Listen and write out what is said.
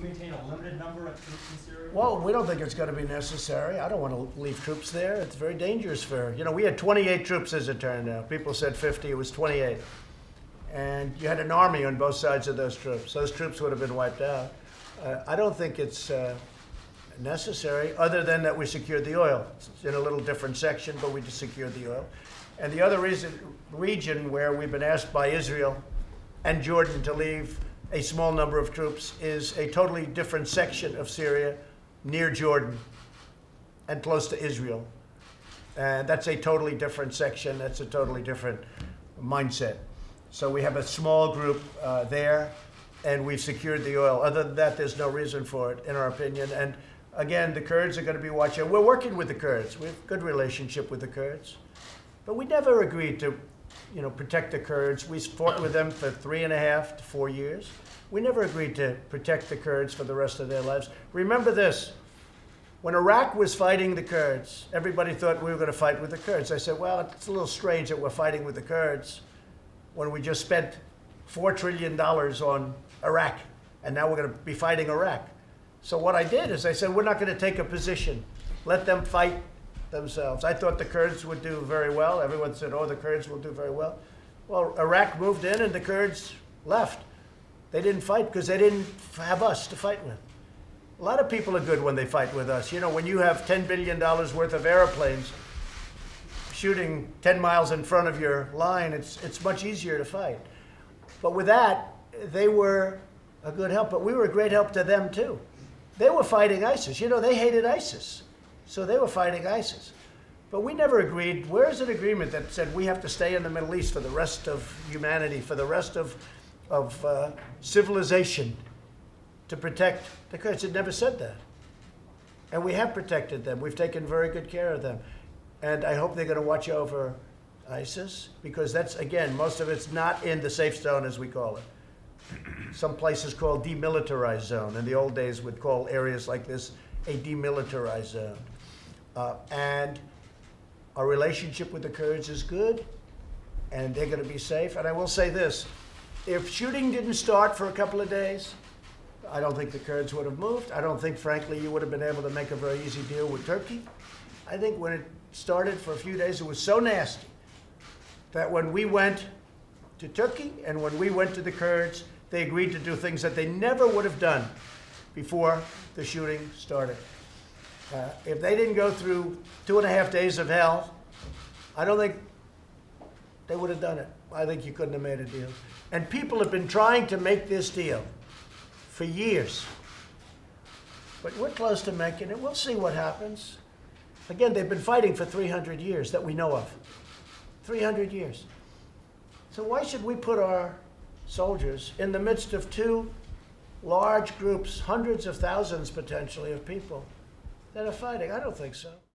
maintain a limited number of troops in Syria? Well, we don't think it's going to be necessary. I don't want to leave troops there. It's very dangerous for, we had 28 troops as it turned out. People said 50, it was 28. And you had an army on both sides of those troops. Those troops would have been wiped out. I don't think it's necessary, other than that we secured the oil. It's in a little different section, but we just secured the oil. And the other region where we've been asked by Israel and Jordan to leave a small number of troops is a totally different section of Syria near Jordan and close to Israel. And that's a totally different section. That's a totally different mindset. So we have a small group there, and we've secured the oil. Other than that, there's no reason for it, in our opinion. And again, the Kurds are going to be watching. We're working with the Kurds. We have a good relationship with the Kurds. But we never agreed to, protect the Kurds. We fought with them for 3.5 to 4 years. We never agreed to protect the Kurds for the rest of their lives. Remember this. When Iraq was fighting the Kurds, everybody thought we were going to fight with the Kurds. I said, well, it's a little strange that we're fighting with the Kurds when we just spent $4 trillion on Iraq, and now we're going to be fighting Iraq. So what I did is I said, we're not going to take a position. Let them fight themselves. I thought the Kurds would do very well. Everyone said, oh, the Kurds will do very well. Well, Iraq moved in and the Kurds left. They didn't fight because they didn't have us to fight with. A lot of people are good when they fight with us. When you have $10 billion worth of airplanes shooting 10 miles in front of your line, it's much easier to fight. But with that, they were a good help, but we were a great help to them too. They were fighting ISIS. They hated ISIS. So they were fighting ISIS. But we never agreed. Where's an agreement that said we have to stay in the Middle East for the rest of humanity, for the rest of civilization to protect the Kurds? It never said that. And we have protected them. We've taken very good care of them. And I hope they're going to watch over ISIS, because that's, again, most of it's not in the safe zone, as we call it. Some places called demilitarized zone. In the old days, we'd call areas like this a demilitarized zone. And our relationship with the Kurds is good, and they're going to be safe. And I will say this, if shooting didn't start for a couple of days, I don't think the Kurds would have moved. I don't think, frankly, you would have been able to make a very easy deal with Turkey. I think when it started for a few days, it was so nasty that when we went to Turkey and when we went to the Kurds, they agreed to do things that they never would have done before the shooting started. If they didn't go through 2.5 days of hell, I don't think they would have done it. I think you couldn't have made a deal. And people have been trying to make this deal for years. But we're close to making it. We'll see what happens. Again, they've been fighting for 300 years that we know of. 300 years. So why should we put our soldiers in the midst of two large groups, hundreds of thousands potentially of people that are fighting? I don't think so.